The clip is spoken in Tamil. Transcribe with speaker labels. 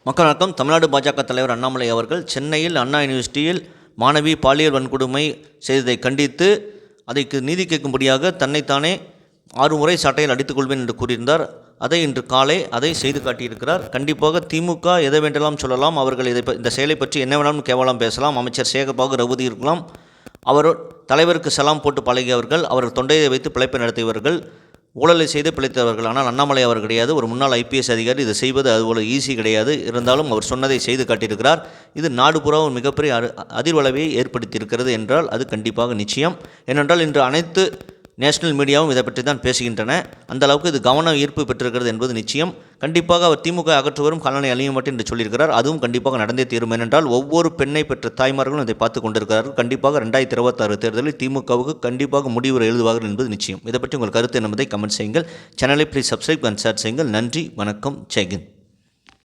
Speaker 1: மக்கள் வணக்கம். தமிழ்நாடு பாஜக தலைவர் அண்ணாமலை அவர்கள் சென்னையில் அண்ணா யூனிவர்சிட்டியில் மாணவி பாலியல் வன்கொடுமை செய்ததை கண்டித்து அதற்கு நீதி கேட்கும்படியாக தன்னைத்தானே 6 முறை சட்டையில் அடித்துக் கொள்வேன் என்று கூறியிருந்தார். அதை இன்று காலை அதை செய்து காட்டியிருக்கிறார். கண்டிப்பாக திமுக எதை வேண்டலாம் சொல்லலாம், அவர்கள் இந்த செயலை பற்றி என்ன வேணாலும் கேவலம் பேசலாம். அமைச்சர் சேகர்பாபு ரகுதி இருக்கலாம். அவர் தலைவருக்கு சலாம் போட்டு பழகியவர்கள், அவர் தொண்டையை வைத்து பிழைப்பை நடத்தியவர்கள், ஊழலை செய்து பிழைத்தவர்கள். ஆனால் அண்ணாமலை அவர் கிடையாது. ஒரு முன்னாள் ஐபிஎஸ் அதிகாரி. இதை செய்வது அதுபோல ஈஸி கிடையாது. இருந்தாலும் அவர் சொன்னதை செய்து காட்டியிருக்கிறார். இது நாடு பூரா ஒரு மிகப்பெரிய அதிர்வளவை ஏற்படுத்தியிருக்கிறது என்றால் அது கண்டிப்பாக நிச்சயம். ஏனென்றால் இன்று அனைத்து நேஷனல் மீடியாவும் இதை பற்றி தான் பேசுகின்றன. அந்த அளவுக்கு இது கவன ஈர்ப்பு பெற்றிருக்கிறது என்பது நிச்சயம். கண்டிப்பாக அவர் திமுக அகற்றுவரும் கல்லணை அழிய மாட்டேன் என்று சொல்லியிருக்கிறார். அதுவும் கண்டிப்பாக நடந்தே தீரும். ஏனென்றால் ஒவ்வொரு பெண்ணை பெற்ற தாய்மார்களும் இதை பார்த்து கொண்டிருக்கிறார்கள். கண்டிப்பாக 2026 தேர்தலில் திமுகவுக்கு கண்டிப்பாக முடிவு எழுதுவார்கள் என்பது நிச்சயம். இதை பற்றி உங்கள் கருத்து என்பதை கமெண்ட் செய்யுங்கள். சேனலை ப்ளீஸ் சப்ஸ்கிரைப் அண்ட் ஷேர் செய்யுங்கள். நன்றி, வணக்கம், ஜெய்ஹிந்த்.